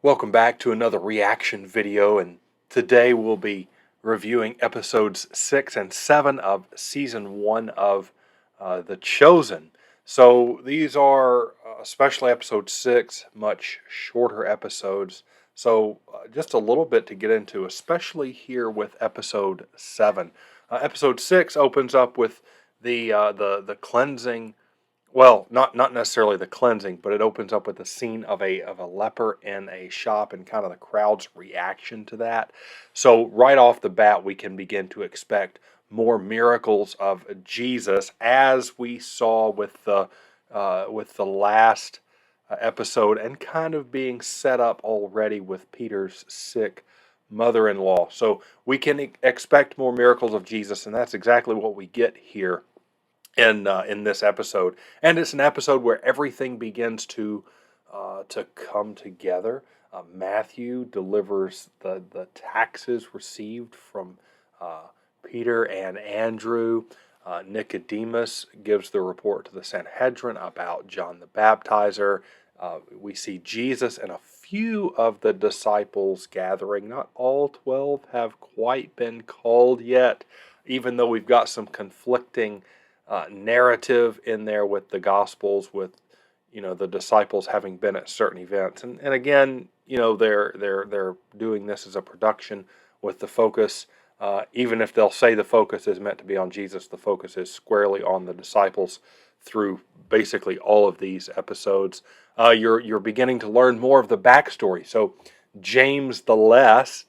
Welcome back to another reaction video, and today we'll be reviewing episodes 6 and 7 of season 1 of The Chosen. So these are, especially episode 6, much shorter episodes. So just a little bit to get into, especially here with episode 7. Episode 6 opens up with the cleansing. Well, not necessarily the cleansing, but it opens up with a scene of a leper in a shop and kind of the crowd's reaction to that. So right off the bat, we can begin to expect more miracles of Jesus, as we saw with the last episode, and kind of being set up already with Peter's sick mother-in-law. So we can expect more miracles of Jesus, and that's exactly what we get here in this episode. And it's an episode where everything begins to come together. Matthew delivers the taxes received from Peter and Andrew. Nicodemus gives the report to the Sanhedrin about John the Baptizer. We see Jesus and a few of the disciples gathering. Not all 12 have quite been called yet, even though we've got some conflicting narrative in there with the Gospels, with the disciples having been at certain events, and again, they're doing this as a production with the focus. Even if they'll say the focus is meant to be on Jesus, the focus is squarely on the disciples through basically all of these episodes. You're beginning to learn more of the backstory. So James the Less,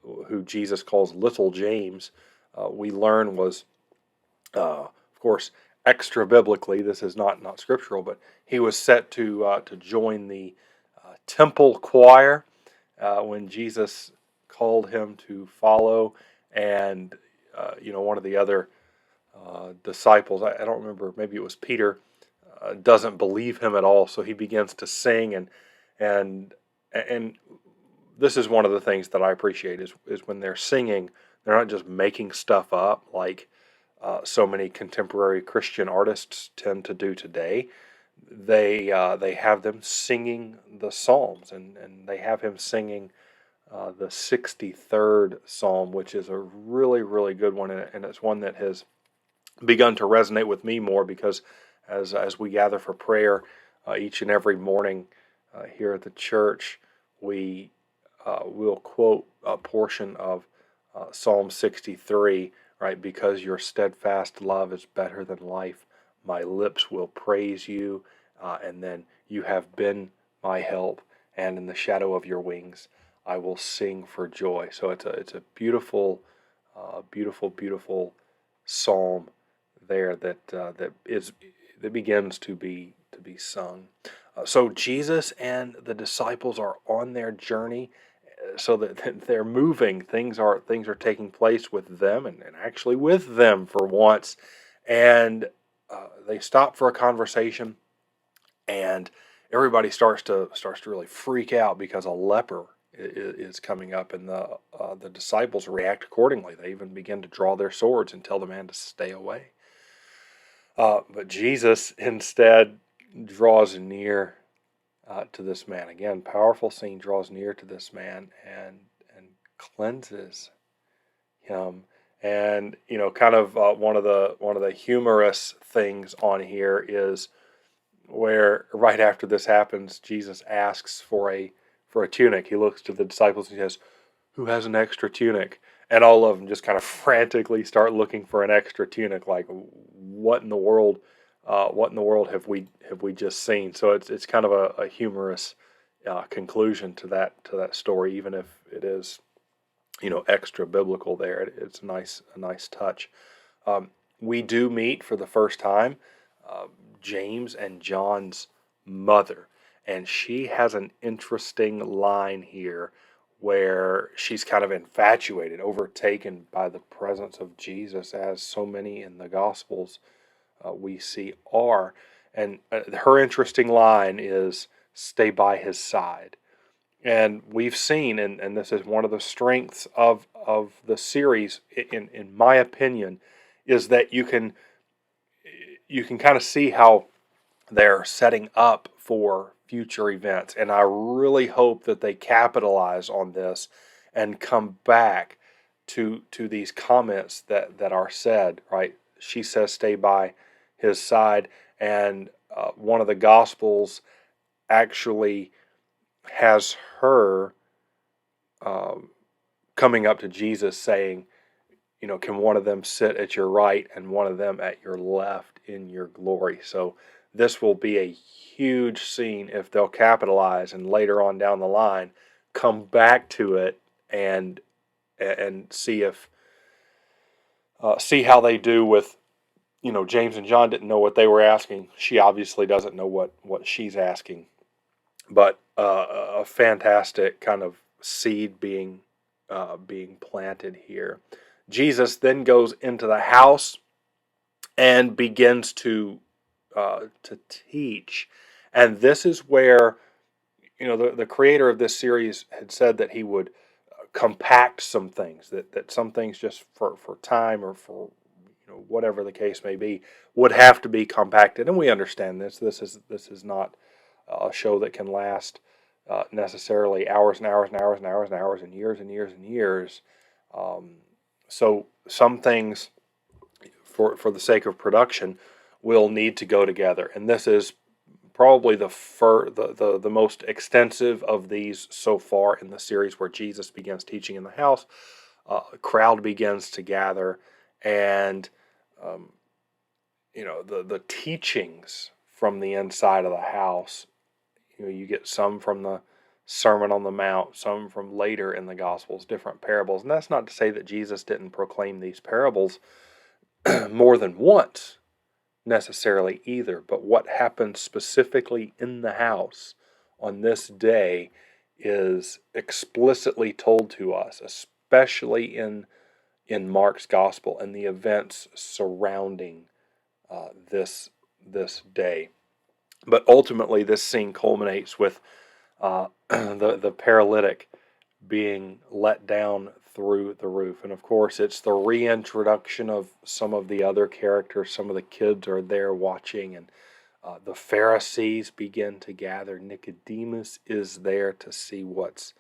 who Jesus calls Little James, we learn was, of course, extra biblically. This is not scriptural, but he was set to join the temple choir when Jesus called him to follow, and one of the other disciples, I don't remember, maybe it was Peter, doesn't believe him at all, so he begins to sing, and this is one of the things that I appreciate is when they're singing, they're not just making stuff up like so many contemporary Christian artists tend to do today. They have them singing the Psalms, and they have him singing the 63rd Psalm, which is a really, really good one, and it's one that has begun to resonate with me more because as we gather for prayer each and every morning here at the church, we will quote a portion of Psalm 63, right? Because your steadfast love is better than life, my lips will praise you, and then you have been my help, and in the shadow of your wings I will sing for joy. So it's a beautiful, beautiful psalm there that begins to be sung. So Jesus and the disciples are on their journey, so that they're moving. Things are taking place with them, and actually with them for once. And they stop for a conversation, and everybody starts to really freak out because a leper is coming up, and the disciples react accordingly. They even begin to draw their swords and tell the man to stay away. But Jesus instead draws near to this man. Again, powerful scene, draws near to this man and cleanses him. And kind of one of the humorous things on here is where right after this happens, Jesus asks for a tunic. He looks to the disciples and he says, "Who has an extra tunic?" And all of them just kind of frantically start looking for an extra tunic. Like, what in the world? What in the world have we just seen? So it's kind of a humorous conclusion to that story, even if it is extra biblical. There, it's a nice touch. We do meet for the first time James and John's mother, and she has an interesting line here where she's kind of infatuated, overtaken by the presence of Jesus, as so many in the Gospels we see are. And her interesting line is, "Stay by his side." And we've seen, and this is one of the strengths of the series, in my opinion, is that you can kind of see how they're setting up for future events. And I really hope that they capitalize on this and come back to these comments that are said, right? She says, stay by his side. And one of the Gospels actually has her coming up to Jesus saying, can one of them sit at your right and one of them at your left in your glory? So this will be a huge scene if they'll capitalize and later on down the line come back to it and see if see how they do with, James and John didn't know what they were asking. She obviously doesn't know what she's asking, but a fantastic kind of seed being planted here. Jesus then goes into the house and begins to teach, and this is where the creator of this series had said that he would compact some things, that some things just for time or for whatever the case may be would have to be compacted, and we understand this. This is not a show that can last necessarily hours and hours and hours and hours and hours and years and years and years. So some things, for the sake of production, will need to go together, and this is probably the most extensive of these so far in the series, where Jesus begins teaching in the house. A crowd begins to gather, and the teachings from the inside of the house. You get some from the Sermon on the Mount, some from later in the Gospels, different parables. And that's not to say that Jesus didn't proclaim these parables more than once necessarily either. But what happened specifically in the house on this day is explicitly told to us, especially in Mark's Gospel and the events surrounding this day. But ultimately, this scene culminates with the paralytic being let down through the roof. And of course, it's the reintroduction of some of the other characters. Some of the kids are there watching, and the Pharisees begin to gather. Nicodemus is there to see what's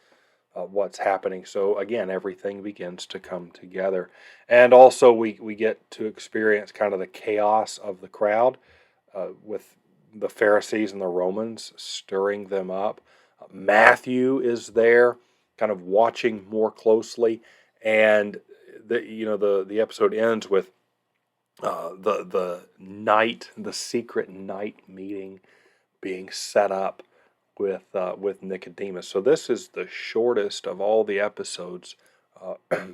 happening. So again, everything begins to come together. And also we get to experience kind of the chaos of the crowd with the Pharisees and the Romans stirring them up. Matthew is there kind of watching more closely, and the episode ends with the secret night meeting being set up with Nicodemus. So this is the shortest of all the episodes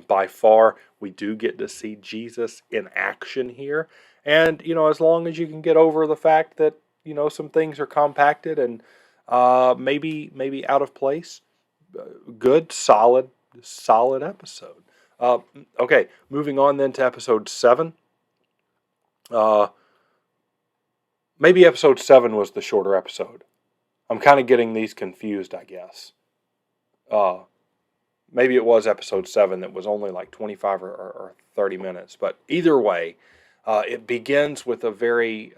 by far. We do get to see Jesus in action here, and as long as you can get over the fact that some things are compacted and maybe out of place, good, solid episode. Okay, moving on then to episode 7. Maybe episode 7 was the shorter episode. I'm kind of getting these confused, I guess. Maybe it was episode 7 that was only like 25 or 30 minutes. But either way, it begins with a very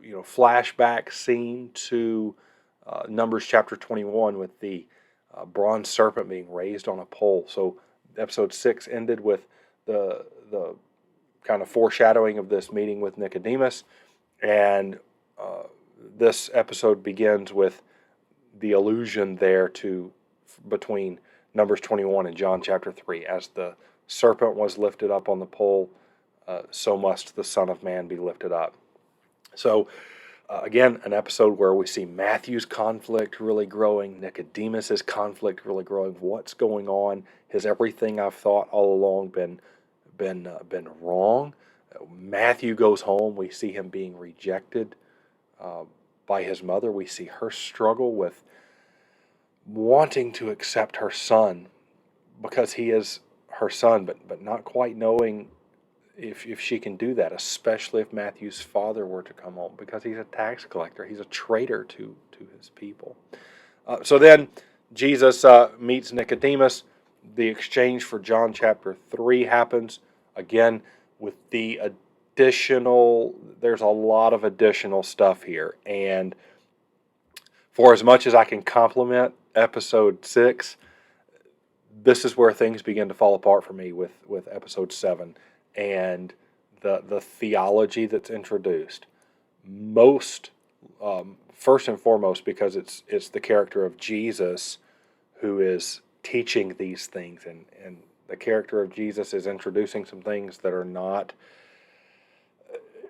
flashback scene to Numbers chapter 21 with the bronze serpent being raised on a pole. So episode 6 ended with the kind of foreshadowing of this meeting with Nicodemus, and this episode begins with the allusion there to between Numbers 21 and John chapter 3. As the serpent was lifted up on the pole, so must the Son of Man be lifted up. So again, an episode where we see Matthew's conflict really growing, Nicodemus's conflict really growing. What's going on? Has everything I've thought all along been wrong? Matthew goes home. We see him being rejected by his mother. We see her struggle with wanting to accept her son because he is her son, but not quite knowing if she can do that, especially if Matthew's father were to come home, because he's a tax collector. He's a traitor to his people. So then Jesus meets Nicodemus. The exchange for John chapter 3 happens. Again, with the additional, there's a lot of additional stuff here. And For as much as I can compliment episode 6, this is where things begin to fall apart for me with episode 7 and the theology that's introduced. Most first and foremost, because it's the character of Jesus who is teaching these things, and the character of Jesus is introducing some things that are not.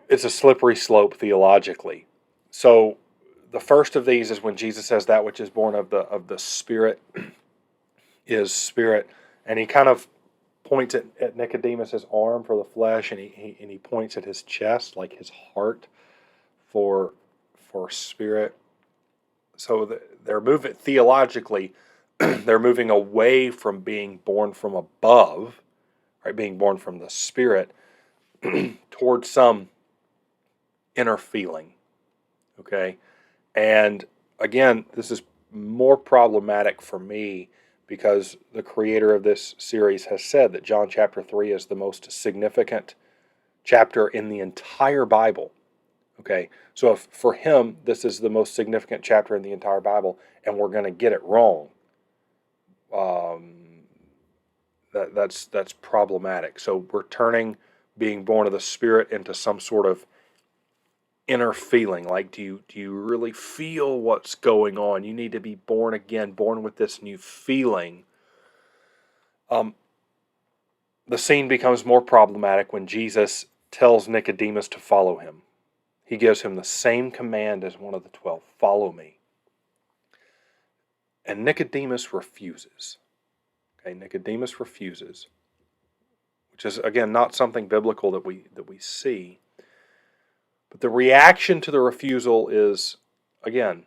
It's a slippery slope theologically. So the first of these is when Jesus says that which is born of the Spirit is spirit, and he kind of points at Nicodemus's arm for the flesh, and he points at his chest, like his heart, for spirit. So they're moving theologically. They're moving away from being born from above, right? Being born from the Spirit towards some inner feeling. Okay, and again, this is more problematic for me because the creator of this series has said that John chapter 3 is the most significant chapter in the entire Bible. Okay, so if for him this is the most significant chapter in the entire Bible, and we're going to get it wrong, that's problematic. So we're turning being born of the Spirit into some sort of inner feeling. Like, do you really feel what's going on? You need to be born again, born with this new feeling. The scene becomes more problematic when Jesus tells Nicodemus to follow him. He gives him the same command as one of the 12, follow me. And Nicodemus refuses. Okay, Nicodemus refuses, which is, again, not something biblical that we see. But the reaction to the refusal is, again,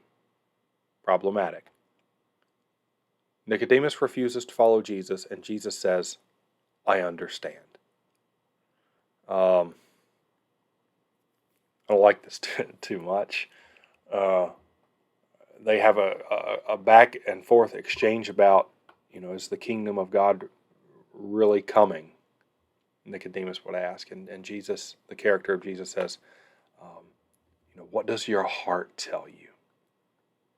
problematic. Nicodemus refuses to follow Jesus, and Jesus says, I understand. I don't like this too much. They have a back and forth exchange about, is the kingdom of God really coming? Nicodemus would ask, and Jesus, the character of Jesus, says, what does your heart tell you?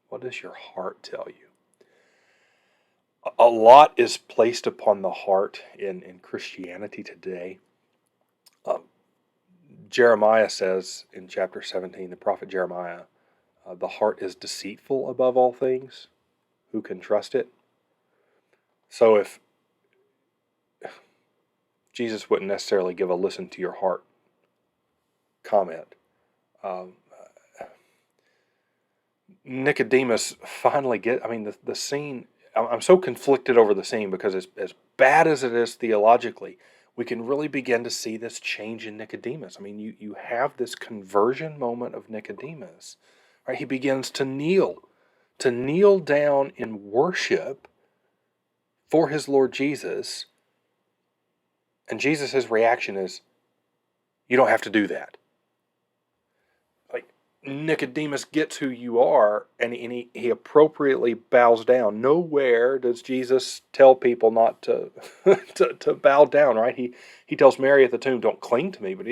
What does your heart tell you? A lot is placed upon the heart in Christianity today. Jeremiah says in chapter 17, the prophet Jeremiah, the heart is deceitful above all things. Who can trust it? So if Jesus wouldn't necessarily give a listen to your heart comment. Nicodemus finally the scene, I'm so conflicted over the scene because as bad as it is theologically, we can really begin to see this change in Nicodemus. You have this conversion moment of Nicodemus, right? He begins to kneel down in worship for his Lord Jesus, and Jesus' reaction is, you don't have to do that. Nicodemus gets who you are, and he appropriately bows down. Nowhere does Jesus tell people not to to bow down, right? He tells Mary at the tomb, don't cling to me, but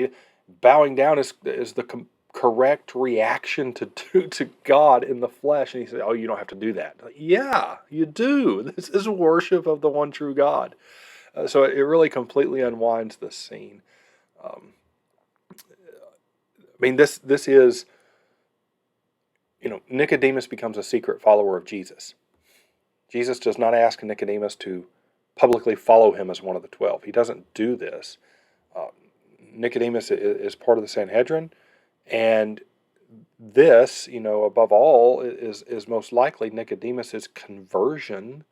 bowing down is the correct reaction to God in the flesh. And he says, oh, you don't have to do that. Yeah, you do. This is worship of the one true God. So it really completely unwinds the scene. This is... Nicodemus becomes a secret follower of Jesus. Jesus does not ask Nicodemus to publicly follow him as one of the 12. He doesn't do this. Nicodemus is part of the Sanhedrin, and this, above all, is most likely Nicodemus's conversion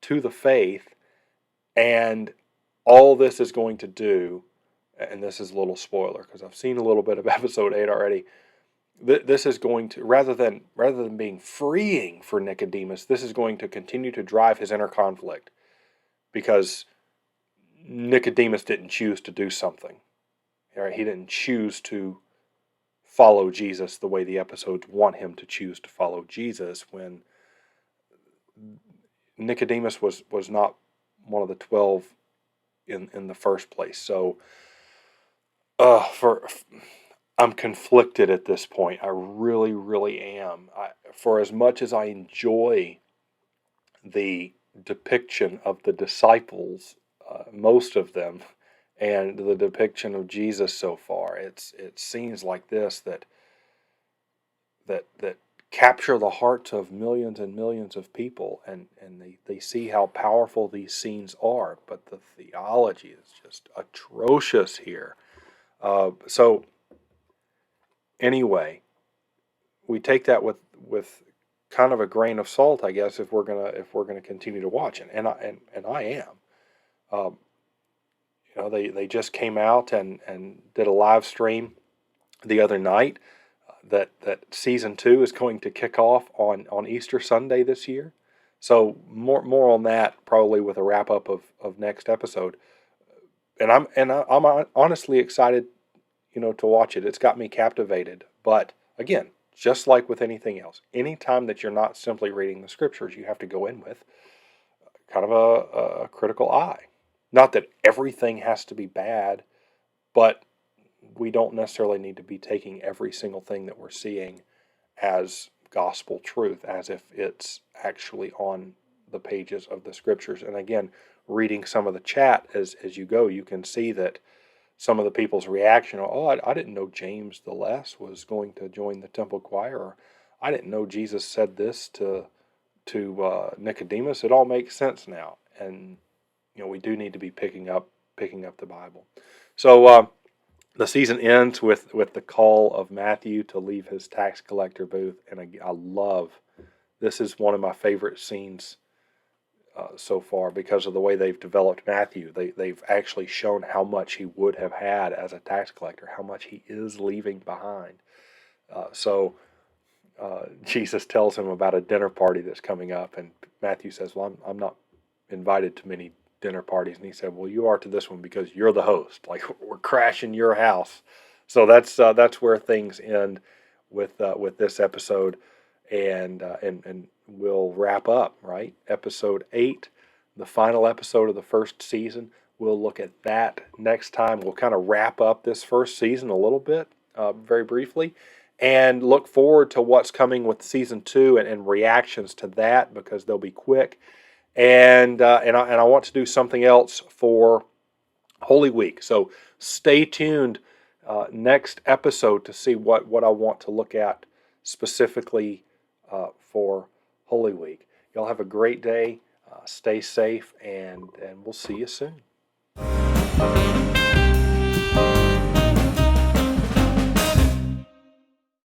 to the faith, and all this is going to do, and this is a little spoiler because I've seen a little bit of episode 8 already. This is going to, rather than being freeing for Nicodemus, this is going to continue to drive his inner conflict, because Nicodemus didn't choose to do something. Right? He didn't choose to follow Jesus the way the episodes want him to choose to follow Jesus, when Nicodemus was not one of the 12 in the first place. So I'm conflicted at this point. I really, really am. For as much as I enjoy the depiction of the disciples, most of them, and the depiction of Jesus so far, it's scenes like this that capture the hearts of millions and millions of people, and they see how powerful these scenes are. But the theology is just atrocious here. So anyway, we take that with kind of a grain of salt, I guess, if we're gonna continue to watch it, and I am. Um, they just came out and did a live stream the other night. That season 2 is going to kick off on Easter Sunday this year. So more on that probably with a wrap up of next episode. And I'm honestly excited, to watch it. It's got me captivated. But again, just like with anything else, anytime that you're not simply reading the scriptures, you have to go in with kind of a critical eye. Not that everything has to be bad, but we don't necessarily need to be taking every single thing that we're seeing as gospel truth, as if it's actually on the pages of the scriptures. And again, reading some of the chat as you go, you can see that some of the people's reaction, I didn't know James the Less was going to join the temple choir, or I didn't know Jesus said this to Nicodemus. It all makes sense now. And we do need to be picking up the Bible. So the season ends with the call of Matthew to leave his tax collector booth, and I love, this is one of my favorite scenes so far because of the way they've developed Matthew. They've actually shown how much he would have had as a tax collector, how much he is leaving behind. So Jesus tells him about a dinner party that's coming up, and Matthew says, well, I'm not invited to many dinner parties. And he said, well, you are to this one because you're the host. Like, we're crashing your house. So that's where things end with this episode, and we'll wrap up, right? Episode 8, the final episode of the first season. We'll look at that next time. We'll kind of wrap up this first season a little bit, very briefly, and look forward to what's coming with season 2 and reactions to that, because they'll be quick. And I want to do something else for Holy Week. So stay tuned next episode to see what I want to look at specifically for Holy Week. Y'all have a great day. Stay safe, and we'll see you soon.